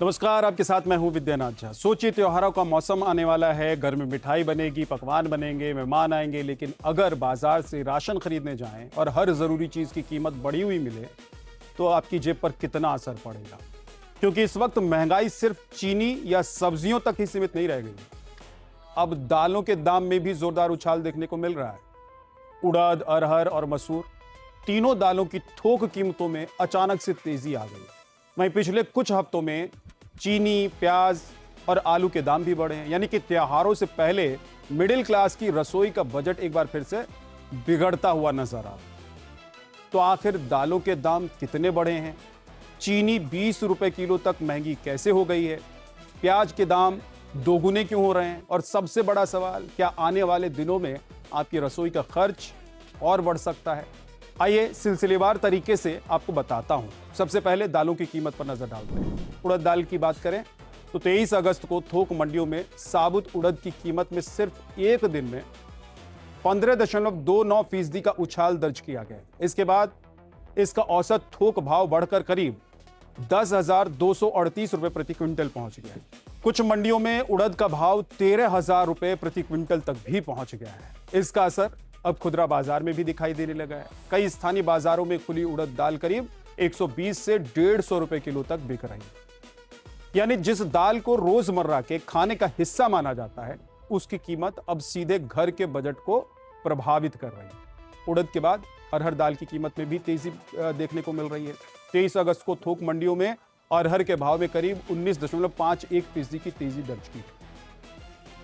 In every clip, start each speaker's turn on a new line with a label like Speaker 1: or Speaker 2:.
Speaker 1: नमस्कार, आपके साथ मैं हूं विद्यानाथ झा। सोचिए, त्योहारों का मौसम आने वाला है, घर में मिठाई बनेगी, पकवान बनेंगे, मेहमान आएंगे, लेकिन अगर बाजार से राशन खरीदने जाएं और हर जरूरी चीज की कीमत बढ़ी हुई मिले तो आपकी जेब पर कितना असर पड़ेगा। क्योंकि इस वक्त महंगाई सिर्फ चीनी या सब्जियों तक ही सीमित नहीं रह गई, अब दालों के दाम में भी जोरदार उछाल देखने को मिल रहा है। उड़द, अरहर और मसूर तीनों दालों की थोक कीमतों में अचानक से तेजी आ गई। वहीं पिछले कुछ हफ्तों में चीनी, प्याज और आलू के दाम भी बढ़े हैं, यानी कि त्योहारों से पहले मिडिल क्लास की रसोई का बजट एक बार फिर से बिगड़ता हुआ नजर आ रहा है। तो आखिर दालों के दाम कितने बढ़े हैं? चीनी 20 रुपए किलो तक महंगी कैसे हो गई है? प्याज के दाम दोगुने क्यों हो रहे हैं? और सबसे बड़ा सवाल, क्या आने वाले दिनों में आपकी रसोई का खर्च और बढ़ सकता है? आइए सिलसिलेवार तरीके से आपको बताता हूं। सबसे पहले दालों की कीमत पर नजर डालते हैं। उड़द दाल की बात करें तो 23 अगस्त को थोक मंडियों में साबुत उड़द की कीमत में सिर्फ एक दिन में 15.29% का उछाल दर्ज किया गया। इसके बाद इसका औसत थोक भाव बढ़कर करीब 10,238 रुपए प्रति क्विंटल पहुंच गया है। कुछ मंडियों में उड़द का भाव 13,000 रुपए प्रति क्विंटल तक भी पहुंच गया है। इसका असर अब खुदरा बाजार में भी दिखाई देने लगा है। कई स्थानीय बाजारों में खुली उड़द दाल करीब 120 से 150 रुपए किलो तक बिक रही है। यानी जिस दाल को रोजमर्रा के खाने का हिस्सा माना जाता है, उसकी कीमत अब सीधे घर के बजट को प्रभावित कर रही है। उड़द के बाद अरहर दाल की कीमत में भी तेजी देखने को मिल रही है। 23 अगस्त को थोक मंडियों में अरहर के भाव में करीब 19.51% की तेजी दर्ज की।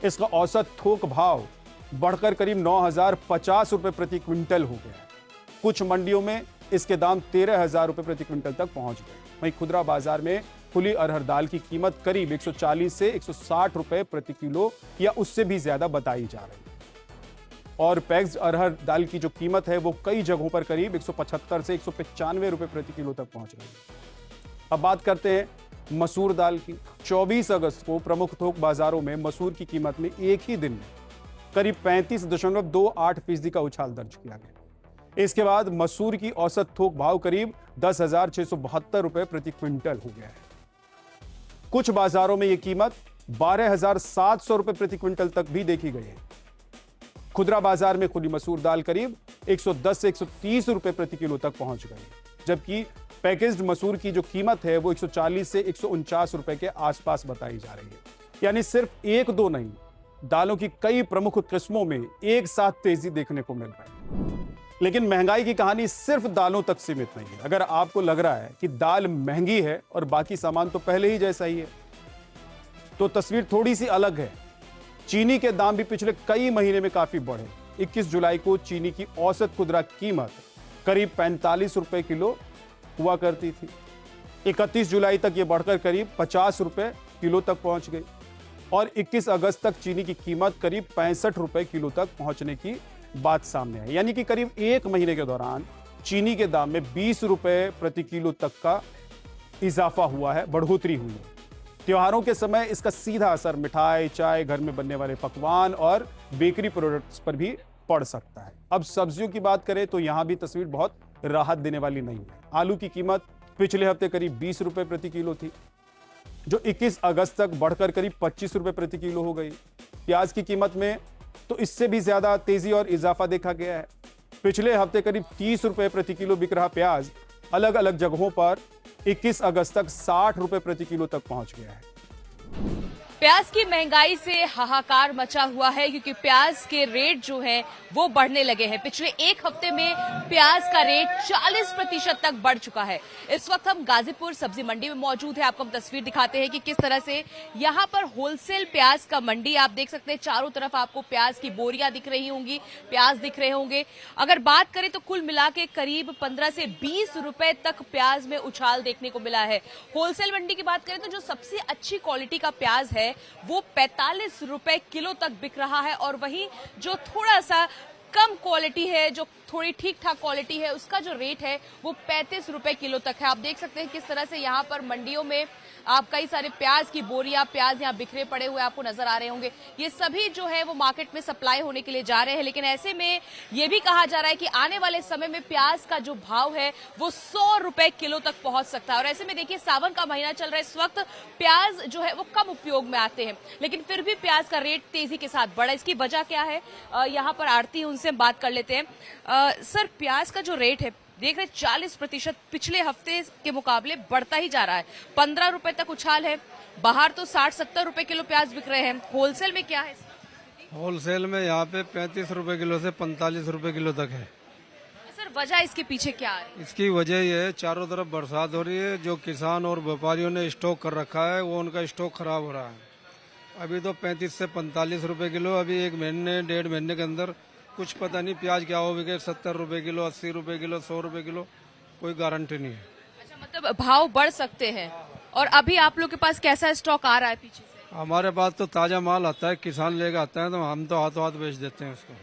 Speaker 1: इसका औसत थोक भाव बढ़कर करीब 9,050 रुपए प्रति क्विंटल हो गया है। कुछ मंडियों में इसके दाम 13,000 रुपए प्रति क्विंटल तक पहुंच गए। वहीं खुदरा बाजार में खुली अरहर दाल की कीमत करीब 140 से 160 रुपए प्रति किलो या उससे भी ज्यादा बताई जा रही है। और पैक्ड अरहर दाल की जो कीमत है वो कई जगहों पर करीब 175 से 195 रुपए प्रति किलो तक पहुंच रही है। अब बात करते हैं मसूर दाल की। 24 अगस्त को प्रमुख थोक बाजारों में मसूर की कीमत में एक ही दिन में करीब 35.28% का उछाल दर्ज किया गया। इसके बाद मसूर की औसत थोक भाव करीब 10,672 रुपए प्रति क्विंटल हो गया है। कुछ बाजारों में यह कीमत 12,700 रुपए प्रति क्विंटल तक भी देखी गई है। खुदरा बाजार में खुली मसूर दाल करीब 110 से 130 रुपए प्रति किलो तक पहुंच गई, जबकि पैकेज्ड मसूर की जो कीमत है वो 140 से 149 रुपए के आसपास बताई जा रही है। यानी सिर्फ एक दो नहीं, दालों की कई प्रमुख किस्मों में एक साथ तेजी देखने को मिल रही है। लेकिन महंगाई की कहानी सिर्फ दालों तक सीमित नहीं है। अगर आपको लग रहा है कि दाल महंगी है और बाकी सामान तो पहले ही जैसा ही है, तो तस्वीर थोड़ी सी अलग है। चीनी के दाम भी पिछले कई महीने में काफी बढ़े। 21 जुलाई को चीनी की औसत खुदरा कीमत करीब 45 रुपए किलो हुआ करती थी। 31 जुलाई तक यह बढ़कर करीब 50 रुपए किलो तक पहुंच गई और 21 अगस्त तक चीनी की कीमत करीब 65 रुपए किलो तक पहुंचने की बात सामने आई। यानी कि करीब एक महीने के दौरान चीनी के दाम में 20 रुपए प्रति किलो तक का इजाफा हुआ है, बढ़ोतरी हुई है। त्योहारों के समय इसका सीधा असर मिठाई, चाय, घर में बनने वाले पकवान और बेकरी प्रोडक्ट्स पर भी पड़ सकता है। अब सब्जियों की बात करें तो यहां भी तस्वीर बहुत राहत देने वाली नहीं है। आलू की कीमत पिछले हफ्ते करीब 20 रुपए प्रति किलो थी, जो 21 अगस्त तक बढ़कर करीब 25 रुपए प्रति किलो हो गई। प्याज की कीमत में तो इससे भी ज्यादा तेजी और इजाफा देखा गया है। पिछले हफ्ते करीब 30 रुपए प्रति किलो बिक रहा प्याज अलग अलग जगहों पर 21 अगस्त तक 60 रुपए प्रति किलो तक पहुंच गया है।
Speaker 2: प्याज की महंगाई से हाहाकार मचा हुआ है, क्योंकि प्याज के रेट जो है वो बढ़ने लगे हैं। पिछले एक हफ्ते में प्याज का रेट 40% तक बढ़ चुका है। इस वक्त हम गाजीपुर सब्जी मंडी में मौजूद है। आपको हम तस्वीर दिखाते हैं कि किस तरह से यहाँ पर होलसेल प्याज का मंडी आप देख सकते हैं। चारों तरफ आपको प्याज की बोरियां दिख रही होंगी, प्याज दिख रहे होंगे। अगर बात करें तो कुल मिला के करीब 15 से 20 रुपए तक प्याज में उछाल देखने को मिला है। होलसेल मंडी की बात करें तो जो सबसे अच्छी क्वालिटी का प्याज है वो 45 रुपए किलो तक बिक रहा है, और वहीं जो थोड़ा सा कम क्वालिटी है, जो थोड़ी ठीक ठाक क्वालिटी है, उसका जो रेट है वो 35 रुपए किलो तक है। आप देख सकते हैं किस तरह से यहाँ पर मंडियों में आप कई सारे प्याज की बोरियां, प्याज यहाँ बिखरे पड़े हुए आपको नजर आ रहे होंगे। ये सभी जो है वो मार्केट में सप्लाई होने के लिए जा रहे हैं, लेकिन ऐसे में ये भी कहा जा रहा है कि आने वाले समय में प्याज का जो भाव है वो 100 रुपए किलो तक पहुंच सकता है। और ऐसे में देखिए सावन का महीना चल रहा है, इस वक्त प्याज जो है वो कम उपयोग में आते हैं, लेकिन फिर भी प्याज का रेट तेजी के साथ बढ़ा। इसकी वजह क्या है, यहाँ पर आड़ती उनसे हम बात कर लेते हैं। सर, प्याज का जो रेट है देख रहे 40% पिछले हफ्ते के मुकाबले बढ़ता ही जा रहा है। 15 रुपए तक उछाल है। बाहर तो 60-70 रुपए किलो प्याज बिक रहे हैं। होलसेल में क्या है?
Speaker 3: होलसेल में यहाँ पे 35 रुपए किलो से 45 रुपए किलो तक है।
Speaker 2: सर, वजह इसके पीछे क्या है?
Speaker 3: इसकी वजह ये है, चारों तरफ बरसात हो रही है, जो किसान और व्यापारियों ने स्टॉक कर रखा है वो उनका स्टॉक खराब हो रहा है। अभी तो 35 से 45 रुपए किलो, अभी एक महीने 1.5 महीने के अंदर कुछ पता नहीं प्याज क्या हो गया, 70 रुपए किलो, 80 रुपए किलो, 100 रुपए किलो, कोई गारंटी नहीं है।
Speaker 2: अच्छा, मतलब भाव बढ़ सकते हैं। और अभी आप लोग के पास कैसा स्टॉक आ रहा है पीछे से?
Speaker 3: हमारे पास तो ताजा माल आता है, किसान लेकर आता है तो हम तो हाथों हाथ बेच देते हैं उसको।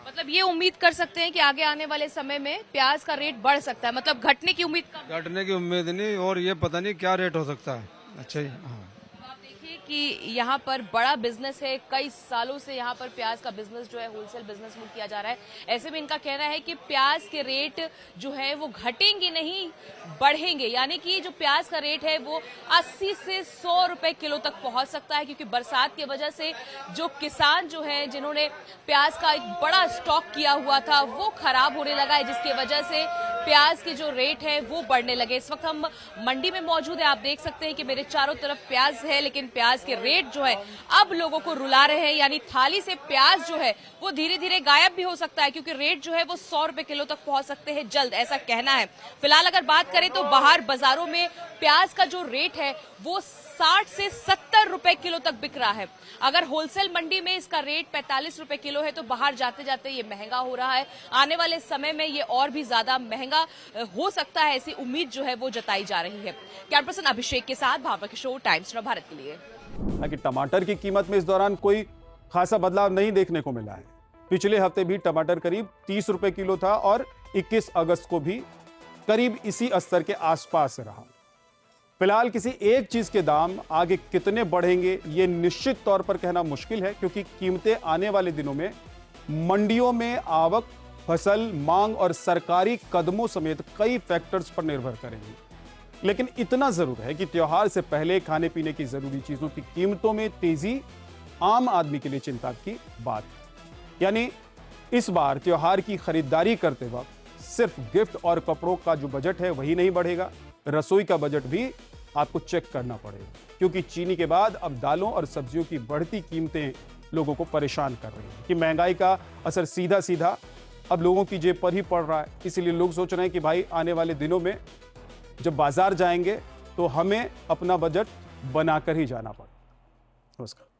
Speaker 2: मतलब ये उम्मीद कर सकते हैं कि आगे आने वाले समय में प्याज का रेट बढ़ सकता है, मतलब घटने की उम्मीद कम?
Speaker 3: घटने की उम्मीद नहीं, और ये पता नहीं क्या रेट हो सकता है। अच्छा जी, हाँ।
Speaker 2: आप देखिए कि यहाँ पर बड़ा बिजनेस है, कई सालों से यहाँ पर प्याज का बिजनेस जो है होलसेल बिजनेस में किया जा रहा है। ऐसे में इनका कहना है कि प्याज के रेट जो है वो घटेंगे नहीं, बढ़ेंगे। यानी कि जो प्याज का रेट है वो 80 से 100 रुपए किलो तक पहुंच सकता है, क्योंकि बरसात की वजह से जो किसान जो है जिन्होंने प्याज का एक बड़ा स्टॉक किया हुआ था वो खराब होने लगा है, जिसकी वजह से प्याज के जो रेट है वो बढ़ने लगे। इस वक्त हम मंडी में मौजूद है, आप देख सकते हैं कि मेरे चारों तरफ प्याज है, लेकिन प्याज के रेट जो है अब लोगों को रुला रहे हैं। यानी थाली से प्याज जो है वो धीरे धीरे गायब भी हो सकता है, क्योंकि रेट जो है वो 100 रुपए किलो तक पहुंच सकते हैं जल्द, ऐसा कहना है। फिलहाल अगर बात करें तो बाहर बाजारों में प्याज का जो रेट है वो 60 से 70 रुपए किलो तक बिक रहा है। अगर होलसेल मंडी में इसका रेट 45 रुपए किलो है तो बाहर जाते जाते ये महंगा हो रहा है। आने वाले समय में ये और भी ज्यादा महंगा हो सकता है, ऐसी उम्मीद जो है वो जताई जा रही है। कैमरा पर्सन अभिषेक के साथ भावना किशोर, टाइम्स ऑफ भारत के लिए।
Speaker 1: हालांकि टमाटर की कीमत में इस दौरान कोई खासा बदलाव नहीं देखने को मिला है। पिछले हफ्ते भी टमाटर करीब 30 रुपए किलो था और 21 अगस्त को भी करीब इसी स्तर के आसपास रहा। फिलहाल किसी एक चीज के दाम आगे कितने बढ़ेंगे ये निश्चित तौर पर कहना मुश्किल है, क्योंकि कीमतें आने वाले दिनों में मंडियों में आवक, फसल, मांग और सरकारी कदमों समेत कई फैक्टर्स पर निर्भर करेंगी। लेकिन इतना जरूर है कि त्योहार से पहले खाने पीने की जरूरी चीजों की कीमतों में तेजी आम आदमी के लिए चिंता की बात है। यानी इस बार त्योहार की खरीदारी करते वक्त सिर्फ गिफ्ट और कपड़ों का जो बजट है वही नहीं बढ़ेगा, रसोई का बजट भी आपको चेक करना पड़ेगा, क्योंकि चीनी के बाद अब दालों और सब्जियों की बढ़ती कीमतें लोगों को परेशान कर रही हैं कि महंगाई का असर सीधा सीधा अब लोगों की जेब पर ही पड़ रहा है। इसीलिए लोग सोच रहे हैं कि भाई आने वाले दिनों में जब बाजार जाएंगे तो हमें अपना बजट बनाकर ही जाना पड़ेगा। नमस्कार।